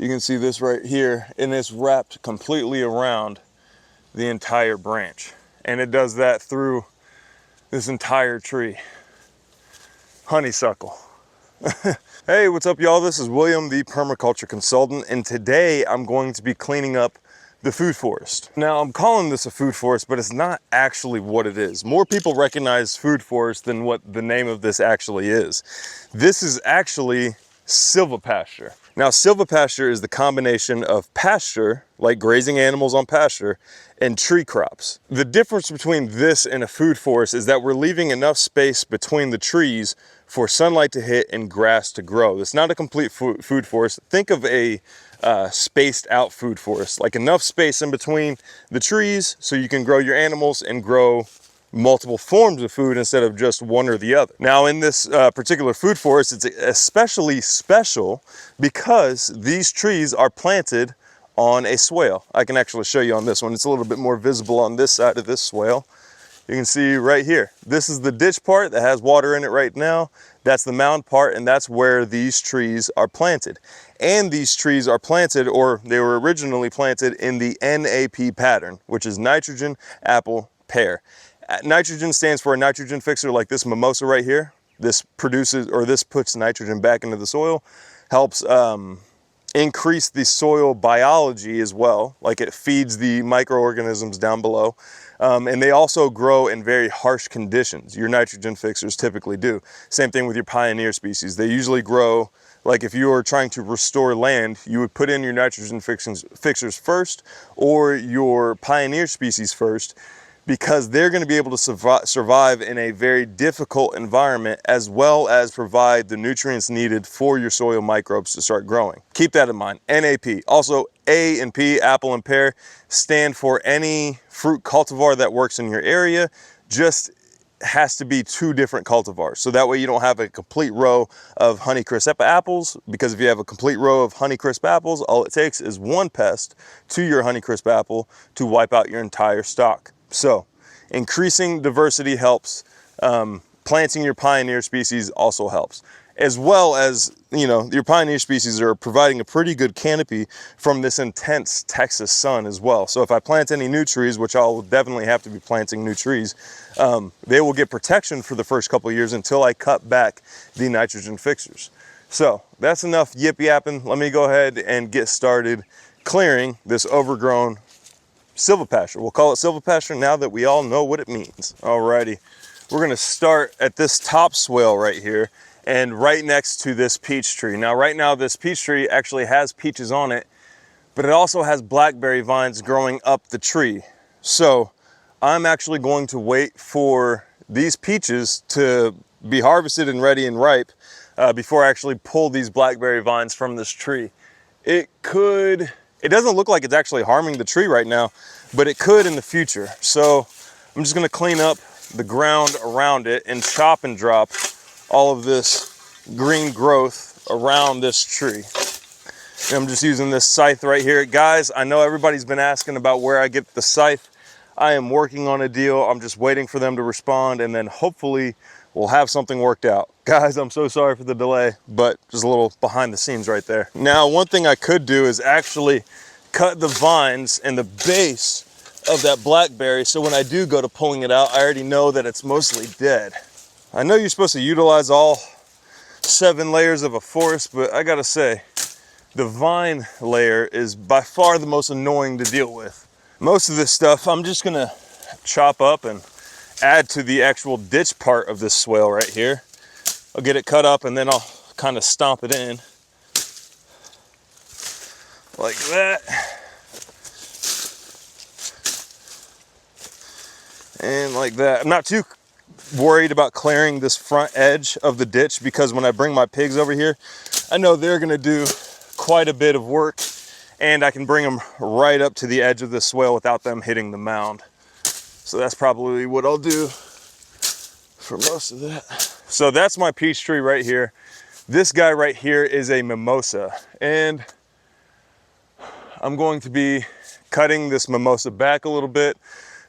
You can see this right here, and it's wrapped completely around the entire branch. And it does that through this entire tree. Honeysuckle. Hey, what's up, y'all? This is William, the permaculture consultant, and today I'm going to be cleaning up the food forest. Now, I'm calling this a food forest, but it's not actually what it is. More people recognize food forest than what the name of this actually is. This is actually silvopasture. Now, silvopasture is the combination of pasture, like grazing animals on pasture, and tree crops. The difference between this and a food forest is that we're leaving enough space between the trees for sunlight to hit and grass to grow. It's not a complete food forest. Think of a spaced out food forest, like enough space in between the trees so you can grow your animals and grow multiple forms of food instead of just one or the other. Now, in this particular food forest, it's especially special because these trees are planted on a swale. I can actually show you on this one. It's a little bit more visible on this side of this swale. You can see right here. This is the ditch part that has water in it right now. That's the mound part, and that's where these trees are planted. And these trees are planted, or they were originally planted in the NAP pattern, which is nitrogen, apple, pear. Nitrogen stands for a nitrogen fixer, like this mimosa right here. This produces, or this puts nitrogen back into the soil, helps increase the soil biology as well, like it feeds the microorganisms down below. And they also grow in very harsh conditions. Your nitrogen fixers typically do. Same thing with your pioneer species. They usually grow, like if you are trying to restore land, you would put in your nitrogen fixers first, or your pioneer species first, because they're going to be able to survive in a very difficult environment, as well as provide the nutrients needed for your soil microbes to start growing. Keep that in mind. NAP. Also, A and P, apple and pear, stand for any fruit cultivar that works in your area. Just has to be two different cultivars, so that way you don't have a complete row of Honeycrisp apples, because if you have a complete row of Honeycrisp apples, all it takes is one pest to your Honeycrisp apple to wipe out your entire stock. So increasing diversity helps. Planting your pioneer species also helps, as well as, you know, your pioneer species are providing a pretty good canopy from this intense Texas sun as well. So if I plant any new trees, which I'll definitely have to be planting new trees, they will get protection for the first couple of years until I cut back the nitrogen fixers. So that's enough yip yapping. Let me go ahead and get started clearing this overgrown silvopasture. We'll call it silvopasture now that we all know what it means. Alrighty, we're gonna start at this top swale right here and right next to this peach tree. Now, right now, this peach tree actually has peaches on it, but it also has blackberry vines growing up the tree. So I'm actually going to wait for these peaches to be harvested and ready and ripe before I actually pull these blackberry vines from this tree. It doesn't look like it's actually harming the tree right now, but it could in the future. So I'm just gonna clean up the ground around it and chop and drop all of this green growth around this tree. And I'm just using this scythe right here. Guys, I know everybody's been asking about where I get the scythe. I am working on a deal. I'm just waiting for them to respond, and then hopefully we'll have something worked out. Guys, I'm so sorry for the delay, but just a little behind the scenes right there. Now, one thing I could do is actually cut the vines and the base of that blackberry, so when I do go to pulling it out, I already know that it's mostly dead. I know you're supposed to utilize all 7 layers of a forest, but I gotta say, the vine layer is by far the most annoying to deal with. Most of this stuff I'm just gonna chop up and add to the actual ditch part of this swale right here. I'll get it cut up and then I'll kind of stomp it in like that. And like that. I'm not too worried about clearing this front edge of the ditch, because when I bring my pigs over here, I know they're gonna do quite a bit of work, and I can bring them right up to the edge of the swale without them hitting the mound. So that's probably what I'll do for most of that. So that's my peach tree right here. This guy right here is a mimosa, and I'm going to be cutting this mimosa back a little bit,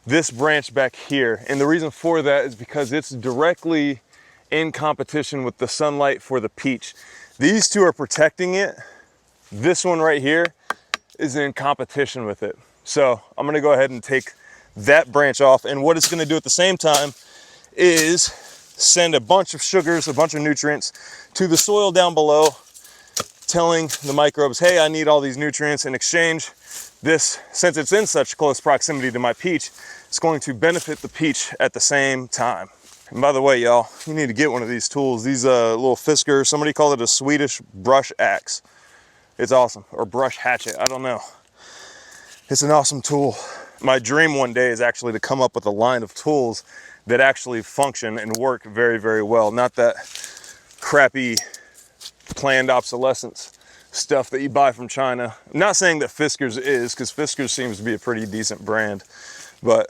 this branch back here. And the reason for that is because it's directly in competition with the sunlight for the peach. These two are protecting it this one right here is in competition with it. So I'm gonna go ahead and take that branch off, and what it's gonna do at the same time is send a bunch of sugars, a bunch of nutrients to the soil down below, telling the microbes, hey, I need all these nutrients in exchange. This, since it's in such close proximity to my peach, it's going to benefit the peach at the same time. And by the way, y'all, you need to get one of these tools. These little Fisker, somebody called it a Swedish brush axe. It's awesome, or brush hatchet, I don't know. It's an awesome tool. My dream one day is actually to come up with a line of tools that actually function and work very, very well. Not that crappy planned obsolescence stuff that you buy from China. I'm not saying that Fisker's is, because Fisker's seems to be a pretty decent brand, but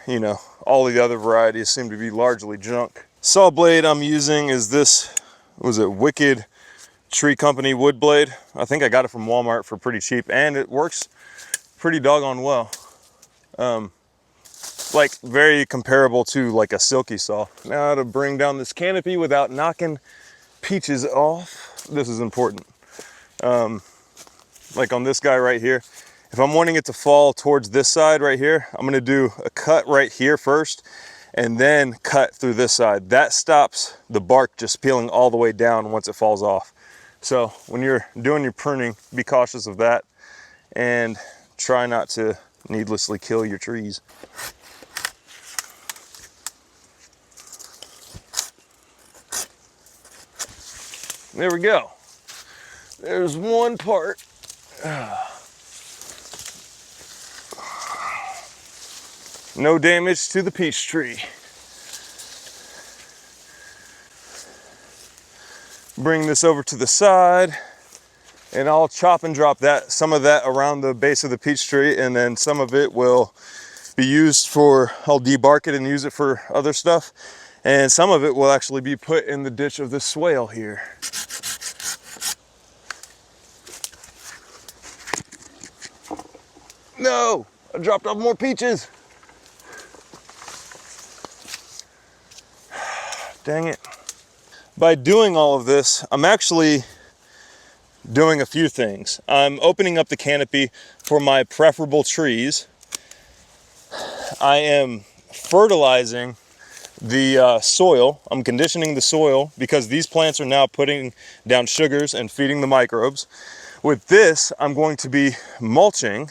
you know, all the other varieties seem to be largely junk. Saw blade I'm using is this, was it Wicked Tree Company wood blade? I think I got it from Walmart for pretty cheap, and it works pretty doggone well. Like very comparable to like a silky saw. Now to bring down this canopy without knocking peaches off, this is important. Like on this guy right here, if I'm wanting it to fall towards this side right here, I'm gonna do a cut right here first and then cut through this side. That stops the bark just peeling all the way down once it falls off. So when you're doing your pruning, be cautious of that and try not to needlessly kill your trees. There we go. There's one part. No damage to the peach tree. Bring this over to the side, and I'll chop and drop that, some of that around the base of the peach tree, and then some of it will be used for, I'll debark it and use it for other stuff, and some of it will actually be put in the ditch of this swale here. No, I dropped off more peaches. Dang it. By doing all of this, I'm actually doing a few things. I'm opening up the canopy for my preferable trees. I am fertilizing the soil. I'm conditioning the soil because these plants are now putting down sugars and feeding the microbes. With this, I'm going to be mulching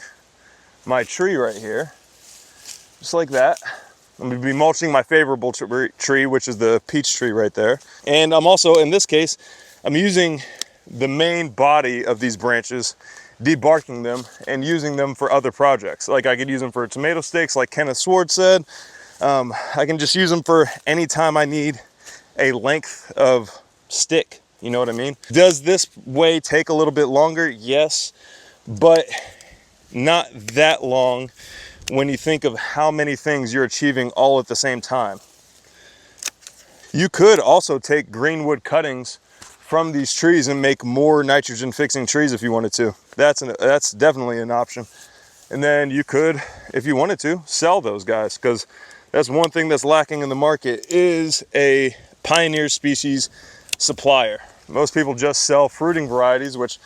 my tree right here, just like that. I'm going to be mulching my favorable tree, which is the peach tree right there. And I'm also, in this case, I'm using the main body of these branches, debarking them and using them for other projects. Like I could use them for tomato sticks, like Kenneth Swartz said. I can just use them for any time I need a length of stick. You know what I mean? Does this way take a little bit longer? Yes, but not that long when you think of how many things you're achieving all at the same time. You could also take greenwood cuttings from these trees and make more nitrogen fixing trees if you wanted to. That's definitely an option. And then you could, if you wanted to, sell those guys, because that's one thing that's lacking in the market is a pioneer species supplier. Most people just sell fruiting varieties, which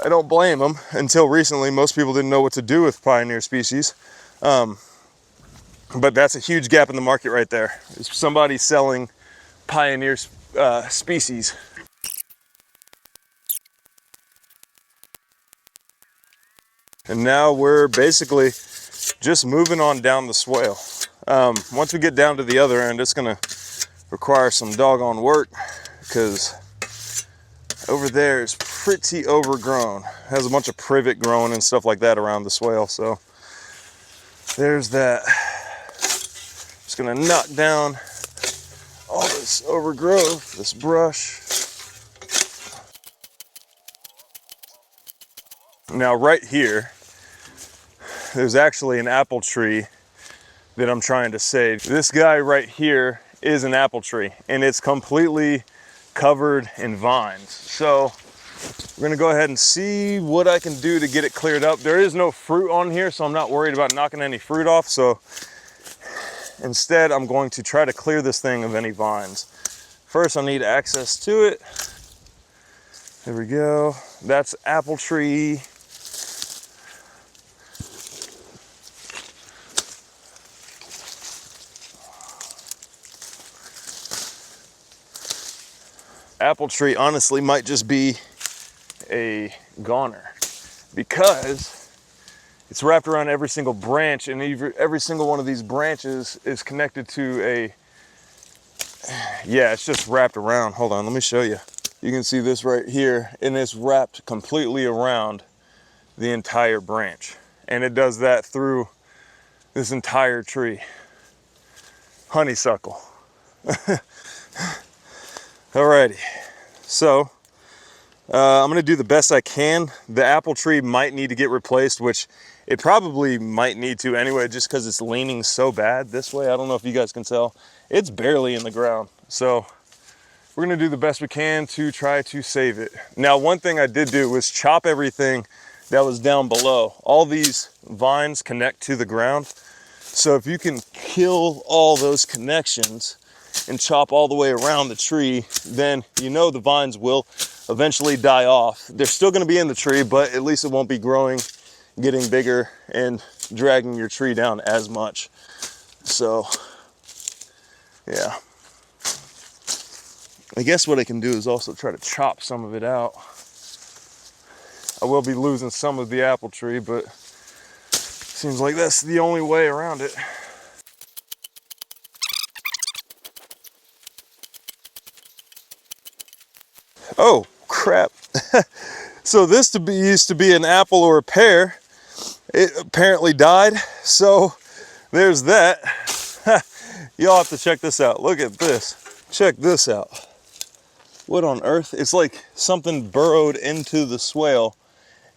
I don't blame them. Until recently, most people didn't know what to do with pioneer species. But that's a huge gap in the market right there. It's somebody selling pioneer species. And now we're basically just moving on down the swale. Once we get down to the other end, it's gonna require some doggone work because over there is pretty overgrown. It has a bunch of privet growing and stuff like that around the swale. So there's that. Just gonna knock down all this overgrowth, this brush. Now right here, there's actually an apple tree that I'm trying to save. This guy right here is an apple tree and it's completely covered in vines. So we're gonna go ahead and see what I can do to get it cleared up. There is no fruit on here, so I'm not worried about knocking any fruit off. So instead, I'm going to try to clear this thing of any vines. First, I need access to it. There we go. That's apple tree. Apple tree honestly might just be a goner because it's wrapped around every single branch, and every single one of these branches is connected to a, yeah, it's just wrapped around. Hold on, let me show you. You can see this right here, and it's wrapped completely around the entire branch. And it does that through this entire tree. Honeysuckle. Alrighty, so I'm gonna do the best I can. The apple tree might need to get replaced, which it probably might need to anyway, just because it's leaning so bad this way. I don't know if you guys can tell. It's barely in the ground. So we're gonna do the best we can to try to save it. Now, one thing I did do was chop everything that was down below. All these vines connect to the ground. So if you can kill all those connections and chop all the way around the tree, then you know the vines will eventually die off. They're still gonna be in the tree, but at least it won't be growing, getting bigger, and dragging your tree down as much. So, yeah. I guess what I can do is also try to chop some of it out. I will be losing some of the apple tree, but seems like that's the only way around it. Oh, crap. So this used to be an apple or a pear. It apparently died, so there's that. Y'all have to check this out. Look at this. Check this out. What on earth? It's like something burrowed into the swale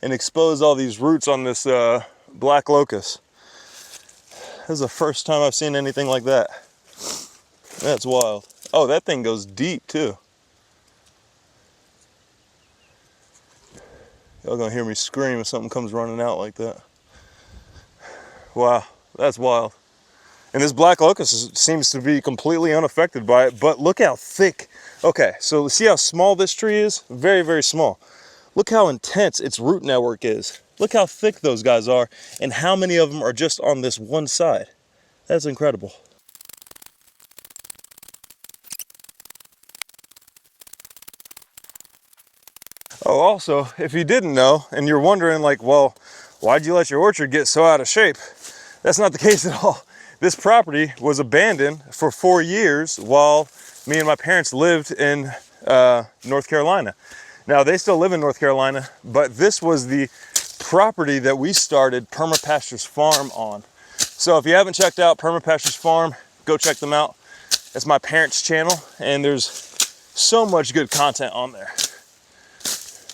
and exposed all these roots on this black locust. This is the first time I've seen anything like that. That's wild. Oh, that thing goes deep too. Y'all gonna hear me scream if something comes running out like that. Wow, that's wild. And this black locust seems to be completely unaffected by it, but look how thick. Okay, so see how small this tree is? Very, very small. Look how intense its root network is. Look how thick those guys are, and how many of them are just on this one side. That's incredible. Oh, also, if you didn't know, and you're wondering like, well, why'd you let your orchard get so out of shape? That's not the case at all. This property was abandoned for 4 years while me and my parents lived in North Carolina. Now, they still live in North Carolina, but this was the property that we started Permapastures Farm on. So if you haven't checked out Permapastures Farm, go check them out. It's my parents' channel, and there's so much good content on there.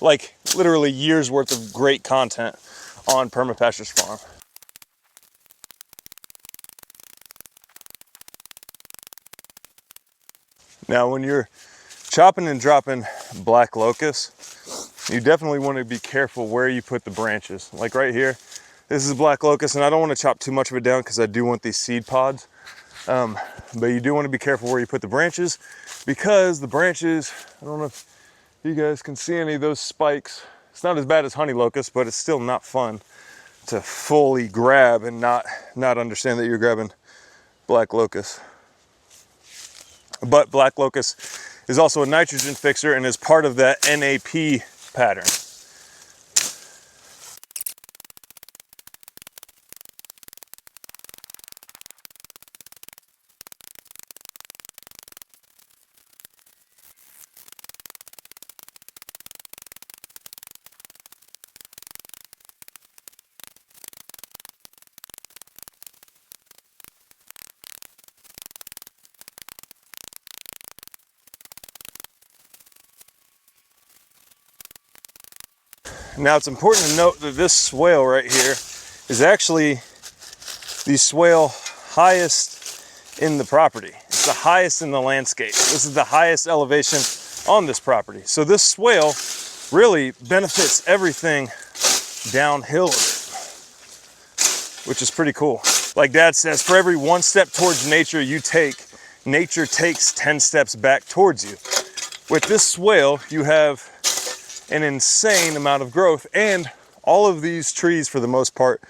Like literally years worth of great content on Permapastures Farm. Now, when you're chopping and dropping black locust, you definitely want to be careful where you put the branches. Like right here, this is black locust, and I don't want to chop too much of it down because I do want these seed pods. But you do want to be careful where you put the branches, because the branches, I don't know if you guys can see any of those spikes. It's not as bad as honey locust, but it's still not fun to fully grab and not understand that you're grabbing black locust. But black locust is also a nitrogen fixer and is part of that NAP pattern. Now, it's important to note that this swale right here is actually the swale highest in the property. It's the highest in the landscape. This is the highest elevation on this property. So this swale really benefits everything downhill, which is pretty cool. Like Dad says, for every 1 step towards nature you take, nature takes 10 steps back towards you. With this swale, you have an insane amount of growth. And all of these trees, for the most part,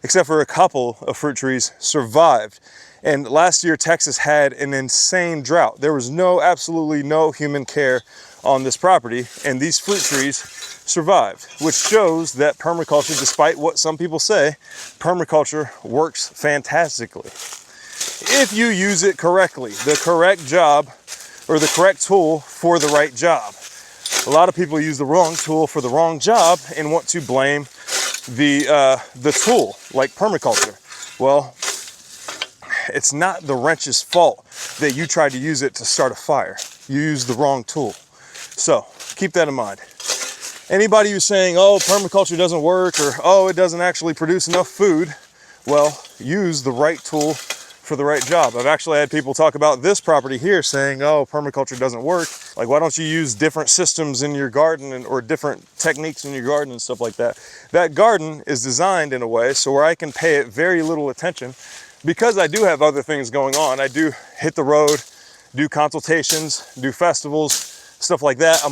except for a couple of fruit trees, survived. And last year, Texas had an insane drought. There was absolutely no human care on this property, and these fruit trees survived, which shows that permaculture, despite what some people say, permaculture works fantastically. If you use it correctly, the correct job or the correct tool for the right job. A lot of people use the wrong tool for the wrong job and want to blame the tool, like permaculture. Well, it's not the wrench's fault that you tried to use it to start a fire. You used the wrong tool. So keep that in mind. Anybody who's saying, oh, permaculture doesn't work, or oh, it doesn't actually produce enough food, well, use the right tool for the right job. I've actually had people talk about this property here saying, oh, permaculture doesn't work. Like, why don't you use different systems in your garden or different techniques in your garden and stuff like that? That garden is designed in a way so where I can pay it very little attention because I do have other things going on. I do hit the road, do consultations, do festivals, stuff like that.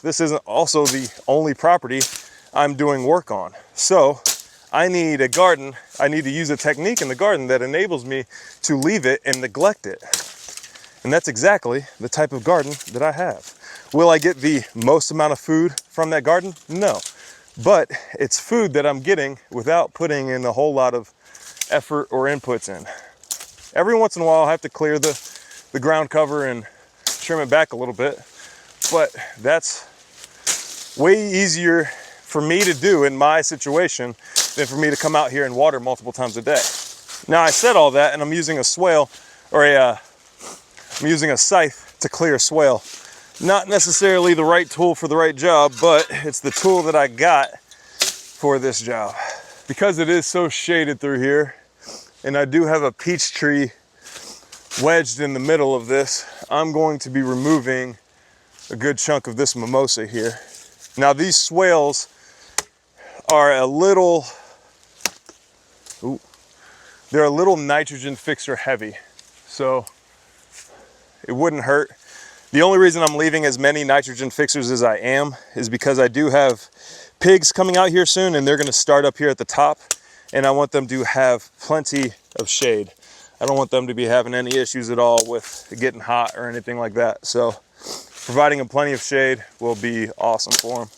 This isn't also the only property I'm doing work on. So I need a garden. I need to use a technique in the garden that enables me to leave it and neglect it. And that's exactly the type of garden that I have. Will I get the most amount of food from that garden? No. But it's food that I'm getting without putting in a whole lot of effort or inputs in. Every once in a while, I have to clear the ground cover and trim it back a little bit. But that's way easier for me to do in my situation than for me to come out here and water multiple times a day. Now, I said all that, and I'm using a swale, or I'm using a scythe to clear a swale. Not necessarily the right tool for the right job, but it's the tool that I got for this job. Because it is so shaded through here, and I do have a peach tree wedged in the middle of this, I'm going to be removing a good chunk of this mimosa here. Now, these swales are they're a little nitrogen fixer heavy, so it wouldn't hurt. The only reason I'm leaving as many nitrogen fixers as I am is because I do have pigs coming out here soon, and they're going to start up here at the top, and I want them to have plenty of shade. I don't want them to be having any issues at all with getting hot or anything like that. So providing them plenty of shade will be awesome for them.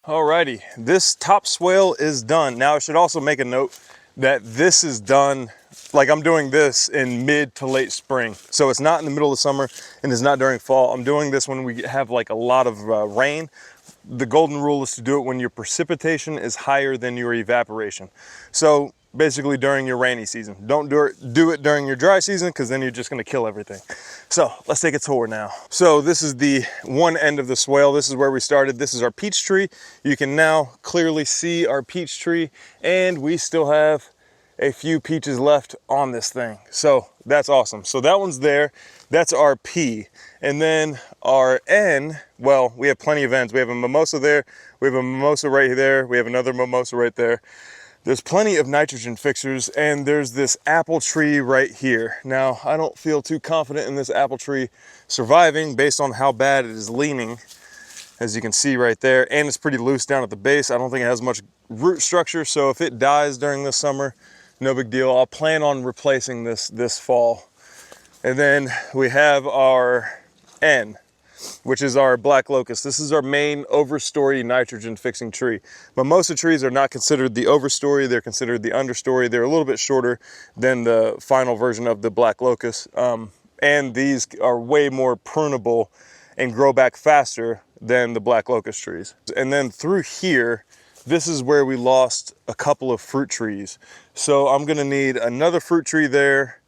Alrighty, this top swale is done. Now I should also make a note that this is done, like I'm doing this in mid to late spring. So it's not in the middle of summer and it's not during fall. I'm doing this when we have like a lot of rain. The golden rule is to do it when your precipitation is higher than your evaporation. So basically during your rainy season. Don't do it during your dry season, because then you're just gonna kill everything. So let's take a tour now. So this is the one end of the swale. This is where we started. This is our peach tree. You can now clearly see our peach tree, and we still have a few peaches left on this thing. So that's awesome. So that one's there. That's our P. And then our N, well, we have plenty of N's. We have a mimosa there. We have a mimosa right there. We have another mimosa right there. There's plenty of nitrogen fixers, and there's this apple tree right here. Now, I don't feel too confident in this apple tree surviving based on how bad it is leaning, as you can see right there, and it's pretty loose down at the base. I don't think it has much root structure, so if it dies during the summer, no big deal. I'll plan on replacing this fall. And then we have our N, which is our black locust. This is our main overstory nitrogen fixing tree. Mimosa trees are not considered the overstory, they're considered the understory. They're a little bit shorter than the final version of the black locust. And these are way more prunable and grow back faster than the black locust trees. And then through here, this is where we lost a couple of fruit trees. So I'm gonna need another fruit tree there,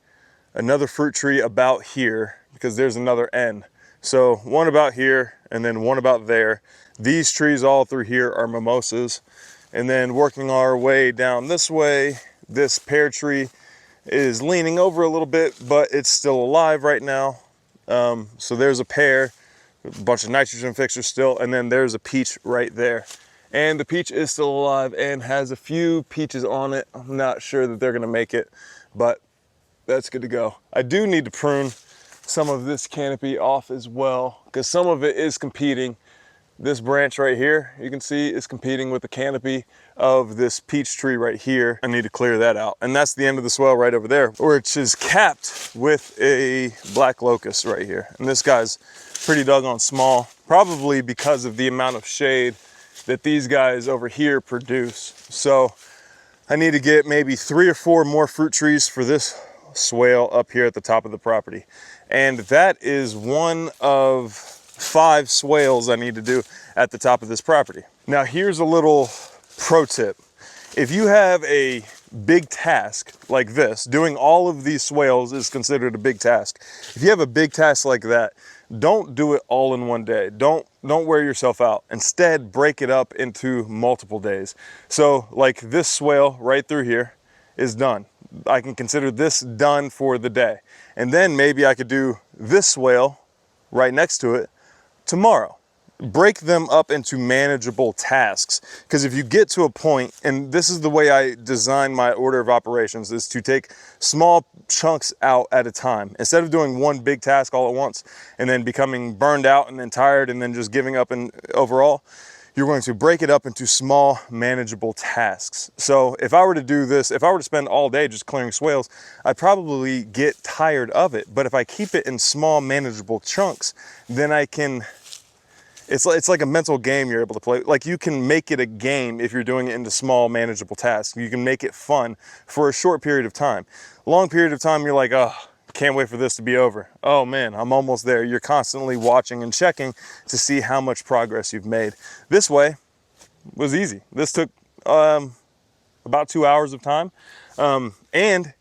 another fruit tree about here, because there's another end. So one about here and then one about there. These trees all through here are mimosas. And then working our way down this way, this pear tree is leaning over a little bit, but it's still alive right now. So there's a pear, a bunch of nitrogen fixers still, and then there's a peach right there. And the peach is still alive and has a few peaches on it. I'm not sure that they're gonna make it, but that's good to go. I do need to prune some of this canopy off as well, because some of it is competing. This branch right here, you can see, is competing with the canopy of this peach tree right here. I need to clear that out. And that's the end of the swale right over there, which is capped with a black locust right here. And this guy's pretty doggone small, probably because of the amount of shade that these guys over here produce. So I need to get maybe 3 or 4 more fruit trees for this swale up here at the top of the property. And that is one of 5 swales I need to do at the top of this property. Now here's a little pro tip. If you have a big task like this, doing all of these swales is considered a big task. If you have a big task like that, don't do it all in one day. Don't wear yourself out. Instead, break it up into multiple days. So like this swale right through here is done. I can consider this done for the day. And then maybe I could do this swale right next to it tomorrow. Break them up into manageable tasks. Because if you get to a point, and this is the way I design my order of operations, is to take small chunks out at a time. Instead of doing one big task all at once and then becoming burned out and then tired and then just giving up and overall, you're going to break it up into small manageable tasks. So if I were to do this, if I were to spend all day just clearing swales, I'd probably get tired of it. But if I keep it in small manageable chunks, then I can, it's like a mental game you're able to play. Like you can make it a game if you're doing it into small manageable tasks. You can make it fun for a short period of time. Long period of time, you're like, oh, can't wait for this to be over. Oh man, I'm almost there. You're constantly watching and checking to see how much progress you've made. This way was easy. This took about 2 hours of time. And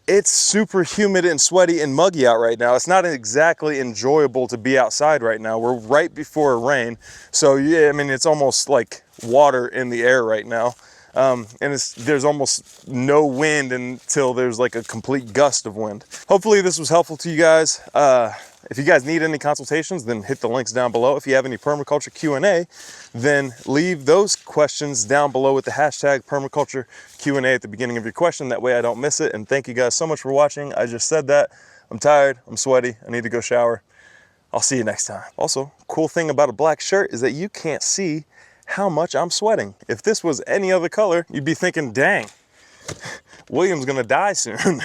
it's super humid and sweaty and muggy out right now. It's not exactly enjoyable to be outside right now. We're right before a rain. So yeah, I mean, it's almost like water in the air right now. And there's almost no wind until there's like a complete gust of wind. Hopefully this was helpful to you guys. If you guys need any consultations, then hit the links down below. If you have any permaculture Q&A, then leave those questions down below with the hashtag permaculture Q&A at the beginning of your question. That way I don't miss it. And thank you guys so much for watching. I just said that. I'm tired, I'm sweaty, I need to go shower. I'll see you next time. Also, cool thing about a black shirt is that you can't see how much I'm sweating. If this was any other color, you'd be thinking, dang, William's gonna die soon.